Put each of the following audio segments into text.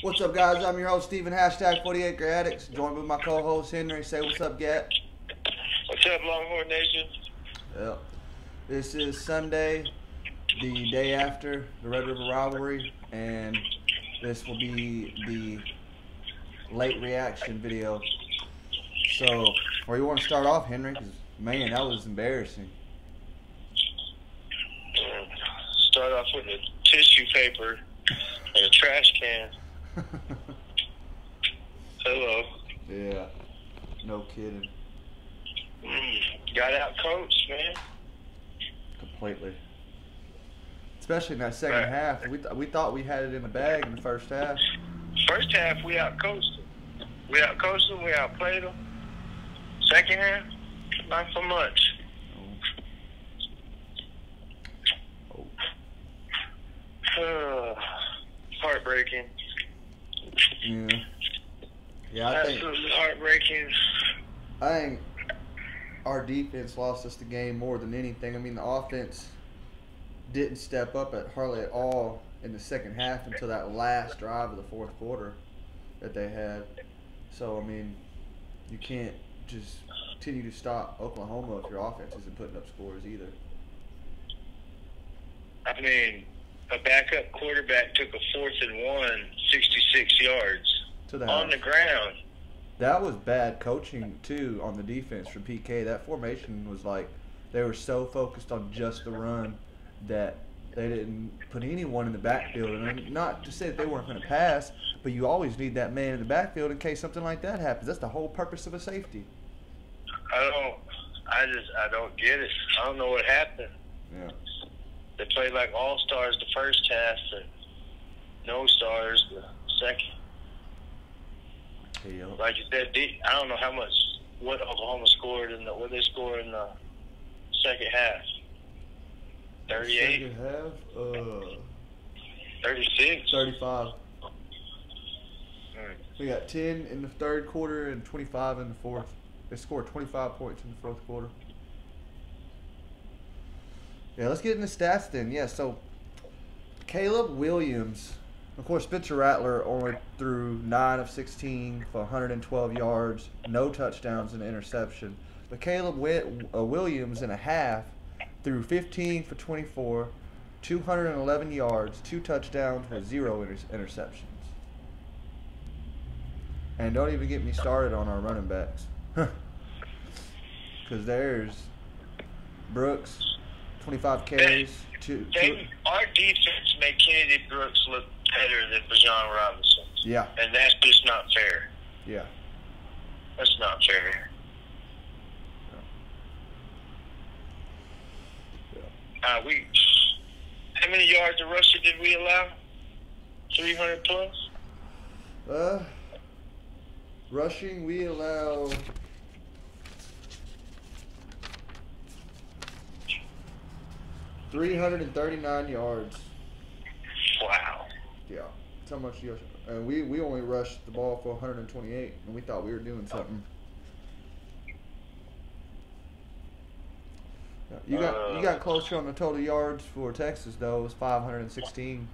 What's up, guys? I'm your host, Steven, hashtag for the Acre Addicts, joined with my co-host, Henry. Say what's up, Gat. What's up, Longhorn Nation? Yep. This is Sunday, the day after the Red River rivalry, and this will be the late reaction video. So, where you want to start off, Henry? Because, man, that was embarrassing. Start off with a tissue paper and a trash can. Hello. Yeah. No kidding. Got out coached, man. Completely. Especially in that second half. We thought we had it in the bag in the first half. First half, we out coached them. We outplayed them. Second half, not so much. Heartbreaking. Yeah, Absolutely heartbreaking. I think our defense lost us the game more than anything. I mean, the offense didn't step up hardly at all in the second half until that last drive of the fourth quarter that they had. So, I mean, you can't just continue to stop Oklahoma if your offense isn't putting up scores either. I mean, a backup quarterback took a 4th and 1, 66 yards on the ground. That was bad coaching, too, on the defense from PK. That formation was like they were so focused on just the run that they didn't put anyone in the backfield. And not to say that they weren't going to pass, but you always need that man in the backfield in case something like that happens. That's the whole purpose of a safety. I don't get it. I don't know what happened. Yeah. They played like all-stars the first half and no stars the second. Yeah. Like you said, I don't know what Oklahoma scored what they scored in the second half. 38? Second half? 36? 35. We got 10 in the third quarter and 25 in the fourth. They scored 25 points in the fourth quarter. Yeah, let's get into stats then. Yeah, so Caleb Williams, of course, Spencer Rattler only threw 9 of 16 for 112 yards, no touchdowns and an interception. But Caleb Williams in a half threw 15 for 24, 211 yards, 2 touchdowns with 0 interceptions. And don't even get me started on our running backs. Because there's Brooks, 25 carries. Our defense made Kennedy Brooks look better than Bijan Robinson. Yeah. And that's just not fair. Yeah. That's not fair. Yeah. How many yards of rushing did we allow? 300 plus? Rushing, we allow 339 yards. Wow. Yeah. That's how much you. And we only rushed the ball for 128, and we thought we were doing something. You got closer on the total yards for Texas though. It was 516.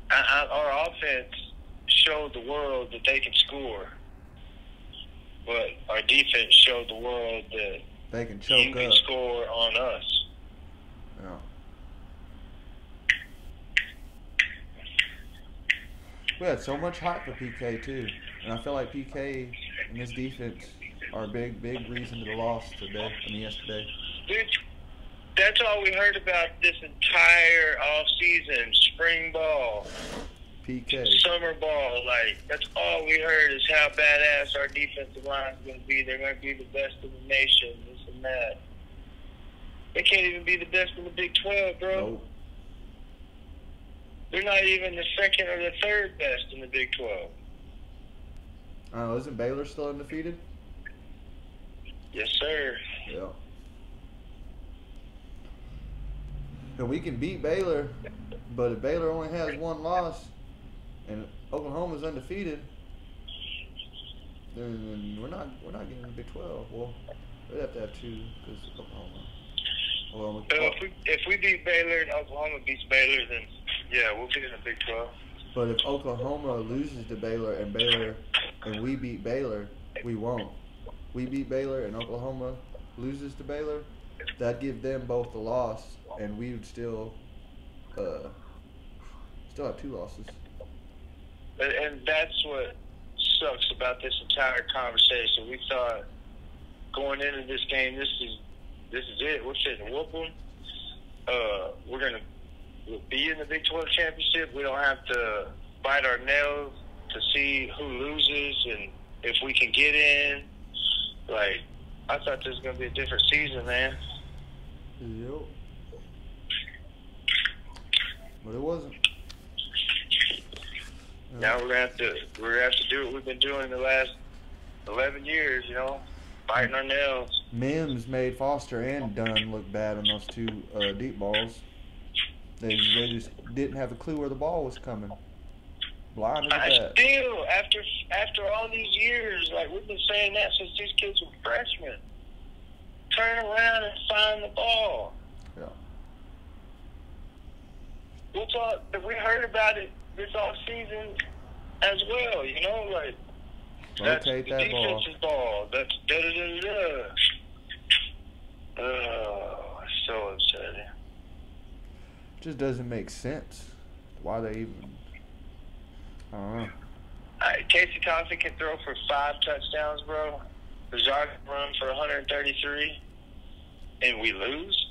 Our offense showed the world that they can score, but our defense showed the world that they can choke you can score on us. Yeah. We had so much hype for PK too, and I feel like PK and his defense are a big reason to the loss today. Yesterday. Dude, that's all we heard about this entire off season. Spring ball, PK, summer ball. Like that's all we heard is how badass our defensive line is going to be. They're going to be the best in the nation. This and that. They can't even be the best in the Big 12, bro. Nope. They're not even the second or the third best in the Big 12. Isn't Baylor still undefeated? Yes, sir. Yeah. And we can beat Baylor, but if Baylor only has one loss and Oklahoma's undefeated, then we're not getting the Big 12. Well, we'd have to have 2 because Oklahoma. So if we beat Baylor and Oklahoma beats Baylor, then yeah, we'll be in the Big 12. But if Oklahoma loses to Baylor and we beat Baylor, we won't. We beat Baylor and Oklahoma loses to Baylor, that'd give them both the loss, and we would still have 2 losses. And that's what sucks about this entire conversation. We thought going into this game, this is it. We're sitting to whoop them. We're gonna be in the Big 12 championship. We don't have to bite our nails to see who loses and if we can get in. Like, I thought this was gonna be a different season, man. Yep. But it wasn't. Now we're gonna have to do what we've been doing the last 11 years, you know, biting our nails. Mims made Foster and Dunn look bad on those 2 deep balls. They just didn't have a clue where the ball was coming. Blind as that. Still, after all these years, like we've been saying that since these kids were freshmen. Turn around and find the ball. Yeah. We heard about it this off season as well, you know, like that's the defensive ball. That's da-da-da-da. Oh, so upsetting. Just doesn't make sense. Why they even? I don't know. Casey Thompson can throw for 5 touchdowns, bro. Bizarre can run for 133, and we lose.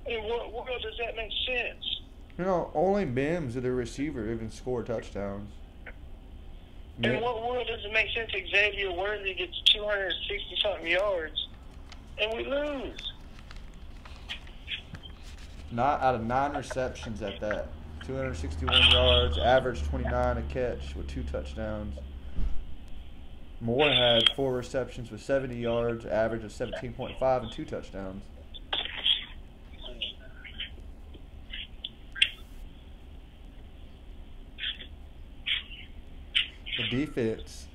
In what world does that make sense? You know, only Mims, the receiver, even scored touchdowns. In what world does it make sense Xavier Worthy gets 260-something yards, and we lose? Not out of 9 receptions at that. 261 yards, average 29 a catch with 2 touchdowns. Moore had 4 receptions with 70 yards, average of 17.5 and 2 touchdowns. The defense.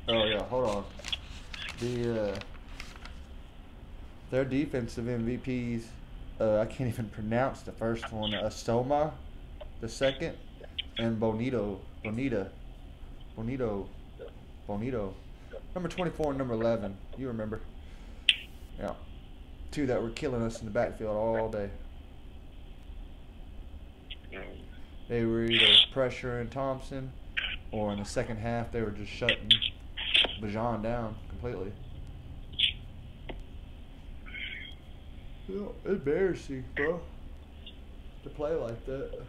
Oh yeah, hold on. Their defensive MVPs. I can't even pronounce the first one. Asoma, the second, and Bonito. Number 24 and number 11. You remember? Yeah. 2 that were killing us in the backfield all day. They were either pressuring Thompson, or in the second half they were just shutting Bajan down completely. Embarrassing, bro, to play like that.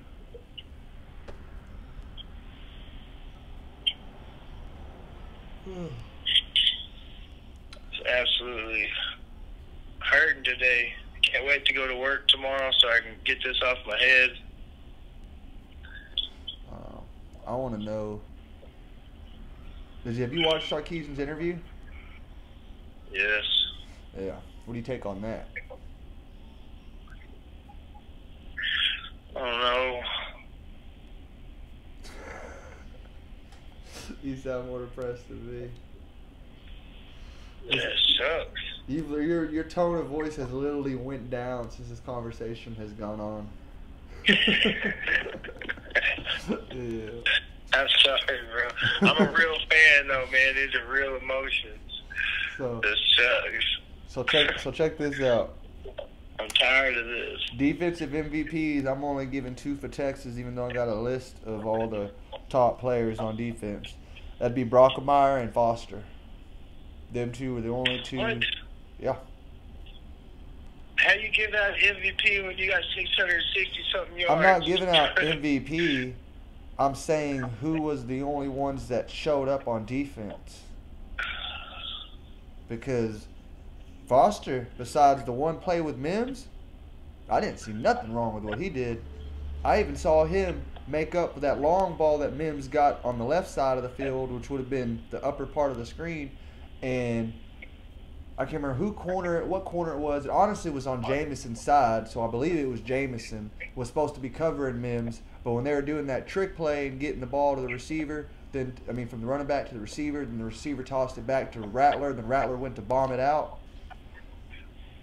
It's absolutely hurting today. Can't wait to go to work tomorrow so I can get this off my head. I want to know. Have you watched Sarkisian's interview? Yes. Yeah. What do you take on that? I don't know. You sound more depressed than me. That sucks. Your tone of voice has literally went down since this conversation has gone on. Yeah. I'm sorry, bro. I'm a real fan, though, man. These are real emotions. This sucks. So check this out. I'm tired of this. Defensive MVPs, I'm only giving 2 for Texas, even though I got a list of all the top players on defense. That'd be Brockemeyer and Foster. Them 2 were the only 2. What? Yeah. How do you give out MVP when you got 660-something yards? I'm not giving out MVP. I'm saying who was the only ones that showed up on defense. Because Foster, besides the one play with Mims, I didn't see nothing wrong with what he did. I even saw him make up for that long ball that Mims got on the left side of the field, which would have been the upper part of the screen. And I can't remember what corner it was. It honestly was on Jamison's side, so I believe it was Jamison was supposed to be covering Mims. But when they were doing that trick play and getting the ball to the receiver, from the running back to the receiver, then the receiver tossed it back to Rattler, then Rattler went to bomb it out.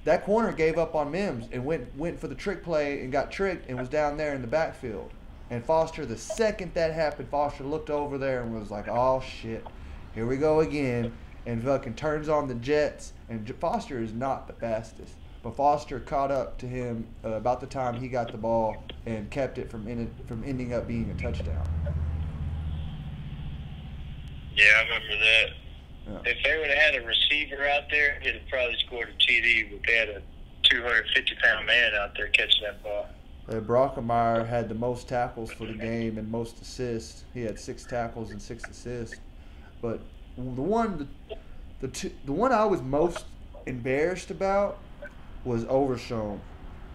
That corner gave up on Mims and went for the trick play and got tricked and was down there in the backfield. And Foster, the second that happened, Foster looked over there and was like, oh, shit, here we go again. And fucking turns on the jets. And Foster is not the fastest. But Foster caught up to him about the time he got the ball and kept it from ending up being a touchdown. Yeah, I remember that. Yeah. If they would have had a receiver out there, he'd have probably scored a TD, but they had a 250-pound man out there catching that ball. Brockemeyer had the most tackles for the game and most assists. He had 6 tackles and 6 assists. But the one I was most embarrassed about was Overshown.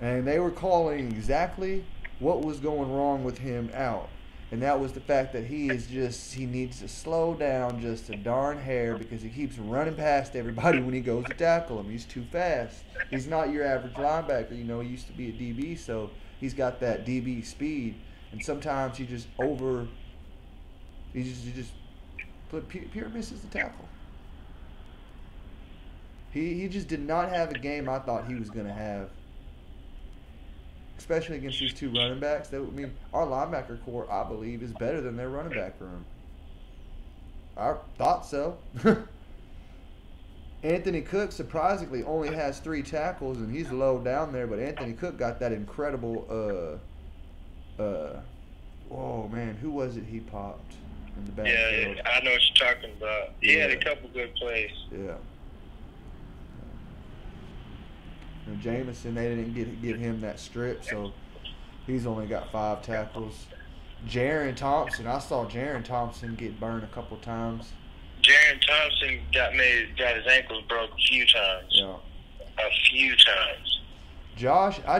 And they were calling exactly what was going wrong with him out. And that was the fact that he needs to slow down just a darn hair because he keeps running past everybody when he goes to tackle him. He's too fast. He's not your average linebacker. You know, he used to be a DB, so he's got that DB speed. And sometimes he just pure misses the tackle. He just did not have a game I thought he was going to have. Especially against these 2 running backs. Our linebacker core, I believe, is better than their running back room. I thought so. Anthony Cook, surprisingly, only has 3 tackles, and he's low down there. But Anthony Cook got that incredible, oh, man, who was it he popped in the backfield? Yeah, I know what you're talking about. He had a couple good plays. Yeah. And Jameson, they didn't give him that strip, so he's only got 5 tackles. Jaron Thompson, I saw Jaron Thompson get burned a couple times. Jaron Thompson got his ankles broke a few times. Yeah. A few times. Josh, I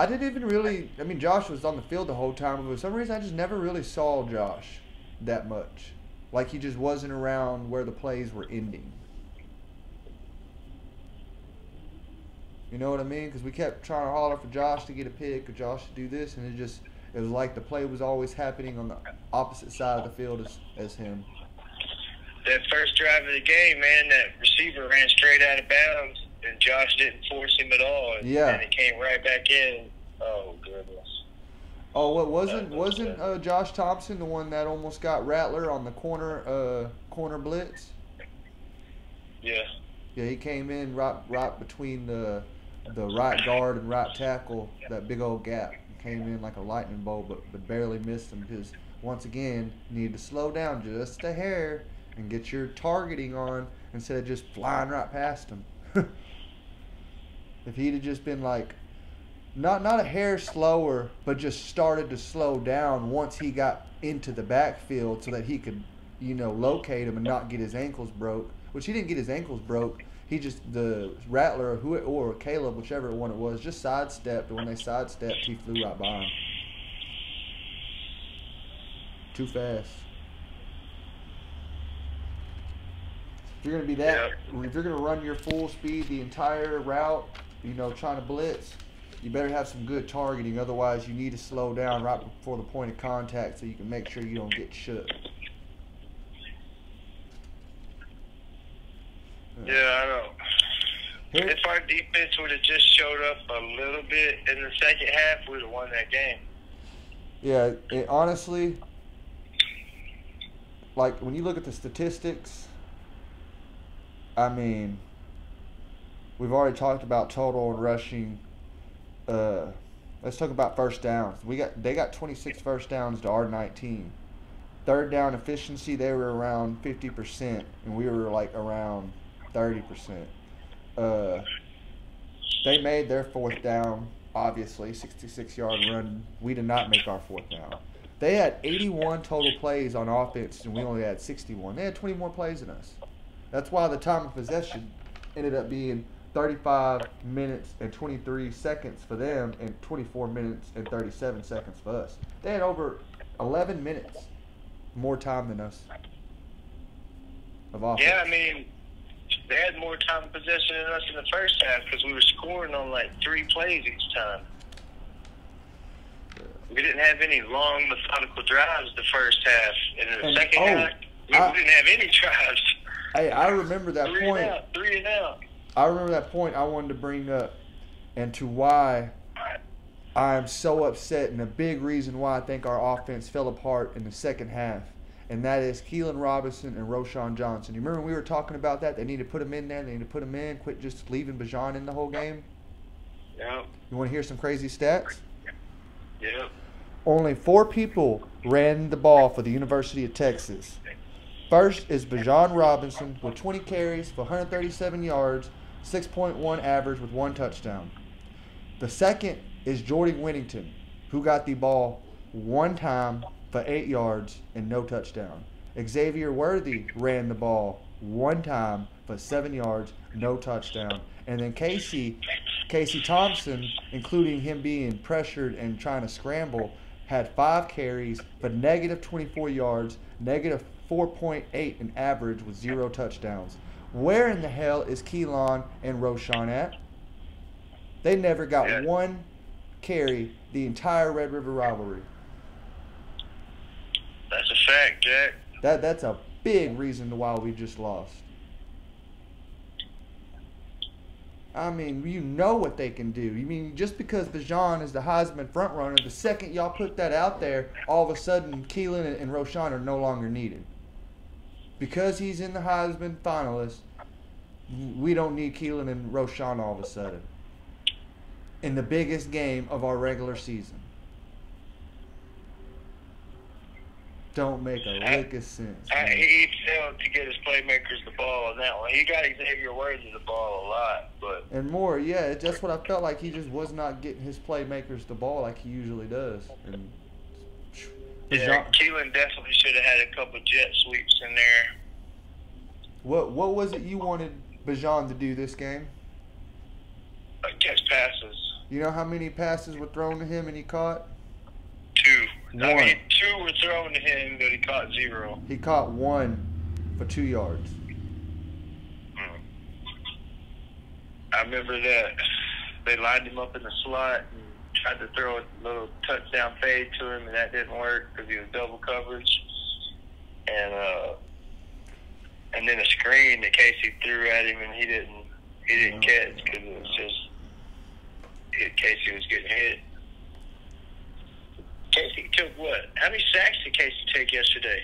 didn't even really, Josh was on the field the whole time, but for some reason I just never really saw Josh that much. Like he just wasn't around where the plays were ending. You know what I mean? Because we kept trying to holler for Josh to get a pick or Josh to do this, and it was like the play was always happening on the opposite side of the field as him. That first drive of the game, man, that receiver ran straight out of bounds, and Josh didn't force him at all. And, yeah. And he came right back in. Oh, goodness. Oh, what wasn't Josh Thompson the one that almost got Rattler on the corner blitz? Yeah. Yeah, he came in right between the right guard and right tackle, that big old gap. Came in like a lightning bolt, but barely missed him because, once again, you need to slow down just a hair and get your targeting on instead of just flying right past him. If he'd have just been like, not a hair slower, but just started to slow down once he got into the backfield so that he could, locate him and not get his ankles broke, which he didn't get his ankles broke. He just, the Rattler or Caleb, whichever one it was, just sidestepped. And when they sidestepped, he flew right by him. Too fast. If you're going to be that, if you're going to run your full speed the entire route, trying to blitz, you better have some good targeting. Otherwise, you need to slow down right before the point of contact so you can make sure you don't get shook. Yeah, I know. If our defense would have just showed up a little bit in the second half, we would have won that game. Yeah, honestly, like when you look at the statistics, we've already talked about total and rushing. Let's talk about first downs. They got 26 first downs to our 19. Third down efficiency, they were around 50%, and we were like around 30%. They made their fourth down, obviously, 66-yard run. We did not make our fourth down. They had 81 total plays on offense, and we only had 61. They had 20 more plays than us. That's why the time of possession ended up being 35 minutes and 23 seconds for them and 24 minutes and 37 seconds for us. They had over 11 minutes more time than us of offense. Yeah, they had more time of possession than us in the first half because we were scoring on like 3 plays each time. We didn't have any long, methodical drives the first half. And in the second half, we didn't have any drives. Hey, I remember that point. Three and out. I remember that point I wanted to bring up and to why I'm so upset, and a big reason why I think our offense fell apart in the second half, and that is Keelan Robinson and Roshan Johnson. You remember when we were talking about that? They need to put him in there. They need to put him in. Quit just leaving Bajan in the whole game. Yeah. You want to hear some crazy stats? Yeah. Only 4 people ran the ball for the University of Texas. First is Bajan Robinson with 20 carries for 137 yards, 6.1 average with 1 touchdown. The second is Jordy Whittington, who got the ball 1 time for 8 yards and no touchdown. Xavier Worthy ran the ball 1 time for 7 yards, no touchdown. And then Casey Thompson, including him being pressured and trying to scramble, had 5 carries for negative 24 yards, negative 4.8 in average with 0 touchdowns. Where in the hell is Keelan and Roshan at? They never got 1 carry the entire Red River rivalry. That's a fact, Jack. That's a big reason why we just lost. I mean, you know what they can do. You mean just because Bajan is the Heisman frontrunner, the second y'all put that out there, all of a sudden Keelan and Roshan are no longer needed. Because he's in the Heisman finalist, we don't need Keelan and Roshan all of a sudden. In the biggest game of our regular season. Don't make a lick of sense. He failed to get his playmakers the ball on that one. He got Xavier Worthy the ball a lot, but and more, yeah. That's what I felt like. He just was not getting his playmakers the ball like he usually does. And yeah, Keelan definitely should have had a couple jet sweeps in there. What was it you wanted Bajan to do this game? Catch passes. You know how many passes were thrown to him and he caught? 2. 1. I mean, 2 were thrown to him, but he caught 0. He caught 1 for 2 yards. I remember that they lined him up in the slot and tried to throw a little touchdown fade to him, and that didn't work because he was double coverage. And then a screen that Casey threw at him, and he didn't catch because it was just Casey was getting hit. Casey took what? How many sacks did Casey take yesterday?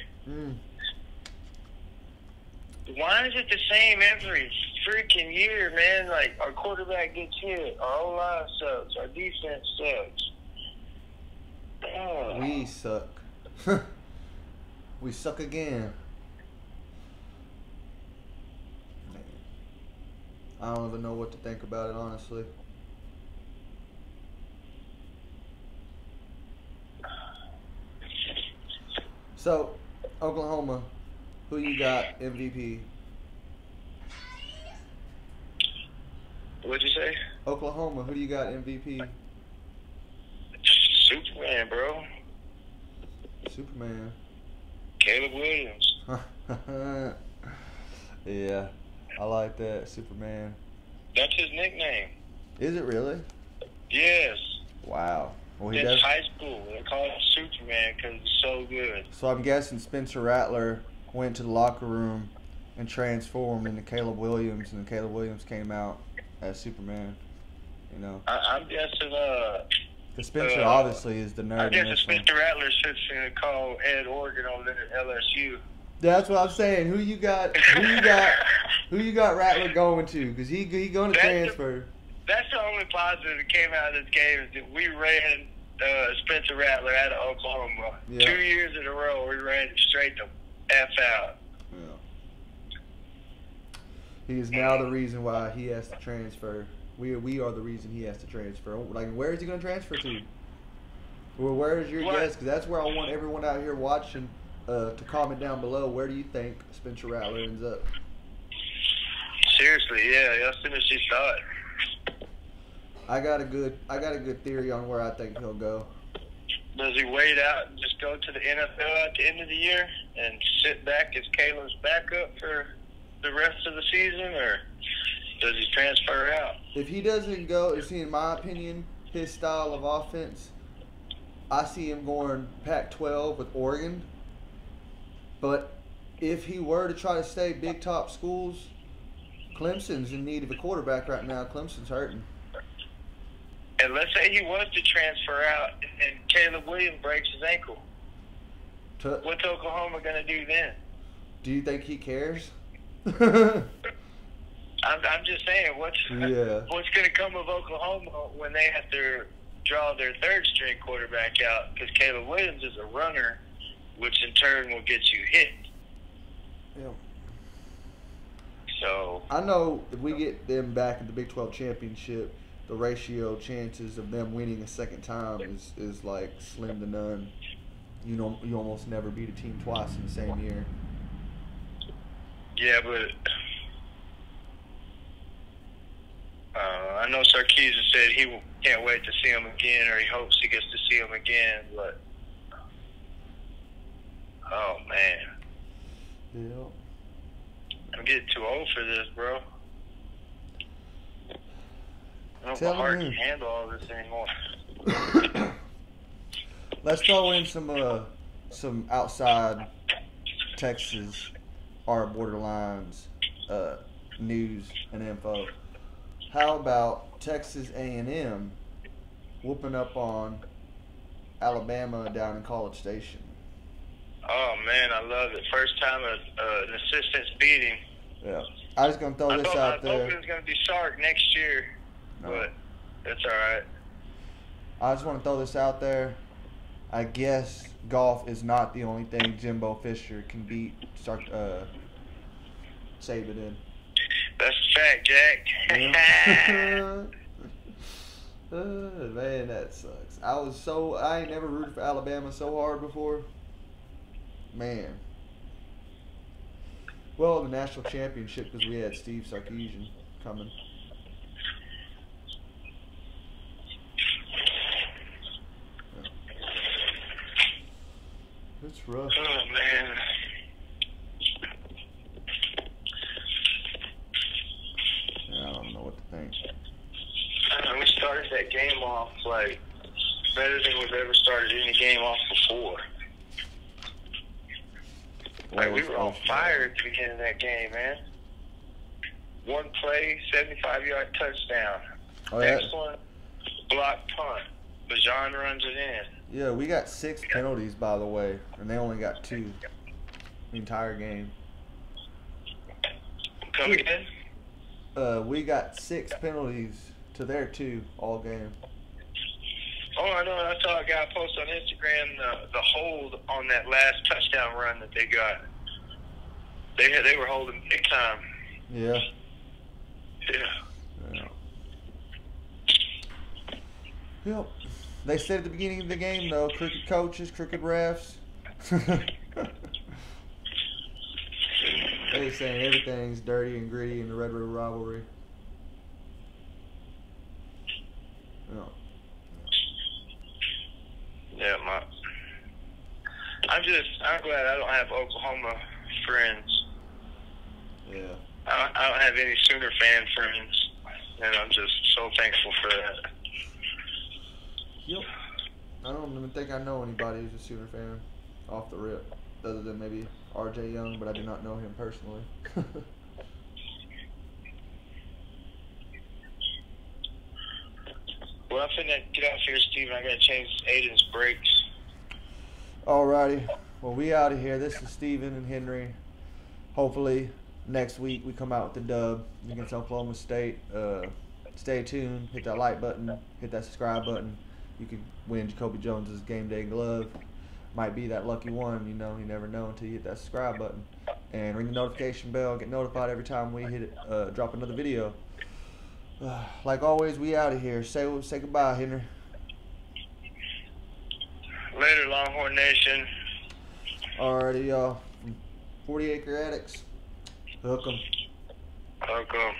Why is it the same every freaking year, man? Like, our quarterback gets hit, our O-line sucks, our defense sucks. Oh. We suck. We suck again. Man. I don't even know what to think about it, honestly. So, Oklahoma, who you got MVP? What'd you say? Oklahoma, who do you got MVP? Superman, bro. Superman. Caleb Williams. Yeah, I like that, Superman. That's his nickname. Is it really? Yes. Wow. Well, he Since does. high school, they call him Superman because he's so good. So I'm guessing Spencer Rattler went to the locker room and transformed into Caleb Williams, and Caleb Williams came out as Superman. You know. I'm guessing. Because Spencer obviously is the nerd. I'm in guessing this one. Spencer Rattler should call Ed Organ over there at LSU. That's what I'm saying. Who you got? Who you got Rattler going to? Because he going to transfer. That's the only positive that came out of this game is that we ran Spencer Rattler out of Oklahoma. Yeah. 2 years in a row, we ran him straight the F out. Yeah. He is now the reason why he has to transfer. We are the reason he has to transfer. Like, where is he going to transfer to? Well, where is your guess? Because that's where I want everyone out here watching to comment down below. Where do you think Spencer Rattler ends up? Seriously, yeah. As soon as you saw it. I got a good theory on where I think he'll go. Does he wait out and just go to the NFL at the end of the year and sit back as Caleb's backup for the rest of the season, or does he transfer out? If he doesn't go, in my opinion, his style of offense, I see him going Pac-12 with Oregon. But if he were to try to stay big top schools, Clemson's in need of a quarterback right now. Clemson's hurting. And let's say he was to transfer out and Caleb Williams breaks his ankle. What's Oklahoma going to do then? Do you think he cares? I'm just saying, what's going to come of Oklahoma when they have to draw their third-string quarterback out? Because Caleb Williams is a runner, which in turn will get you hit. Yeah. So I know if we get them back in the Big 12 championship, the ratio chances of them winning a second time is like slim to none. You know, you almost never beat a team twice in the same year. Yeah, but I know Sarkisian said he can't wait to see him again, or he hopes he gets to see him again. But oh man, yeah, I'm getting too old for this, bro. I don't know if my heart can handle all this anymore. Let's throw in some outside Texas, our borderlines news and info. How about Texas A&M whooping up on Alabama down in College Station? Oh man, I love it. First time an assistant's beating. Yeah, I was gonna throw this out there. I thought it was gonna be Sark next year, but that's all right. I just want to throw this out there. I guess golf is not the only thing Jimbo Fisher can beat Saban in. That's a fact, Jack. Yeah. Man, that sucks. I ain't never rooted for Alabama so hard before. Man. Well, the national championship because we had Steve Sarkisian coming. It's rough. Oh, man. I don't know what to think. We started that game off, like, better than we've ever started any game off before. Like, we were on fire at the beginning of that game, man. One play, 75-yard touchdown. Oh, yeah. Excellent block punt. Bajan runs it in. Yeah, we got 6 penalties, by the way, and they only got 2 the entire game. Come again? We got 6 penalties to their 2 all game. Oh, I know. I saw a guy post on Instagram the hold on that last touchdown run that they got. They were holding big time. Yeah. Yeah. Yep. They said at the beginning of the game, though, crooked coaches, crooked refs. They saying everything's dirty and gritty in the Red River rivalry. Yeah. Yeah, I'm glad I don't have Oklahoma friends. Yeah. I don't have any Sooner fan friends, and I'm just so thankful for that. Yep. I don't even think I know anybody who's a Sooner fan off the rip, other than maybe R.J. Young, but I do not know him personally. Well, I'm finna get off here, Steven. I gotta change Aiden's brakes. Alrighty. Well, we out of here. This is Steven and Henry. Hopefully, next week we come out with the dub against Oklahoma State. Stay tuned. Hit that like button. Hit that subscribe button. You can win Jacoby Jones's game day glove. Might be that lucky one, you know. You never know until you hit that subscribe button. And ring the notification bell. Get notified every time we hit it, drop another video. Like always, we out of here. Say goodbye, Henry. Later, Longhorn Nation. Alrighty, y'all. 40 Acre Addicts. Hook 'em. Hook 'em.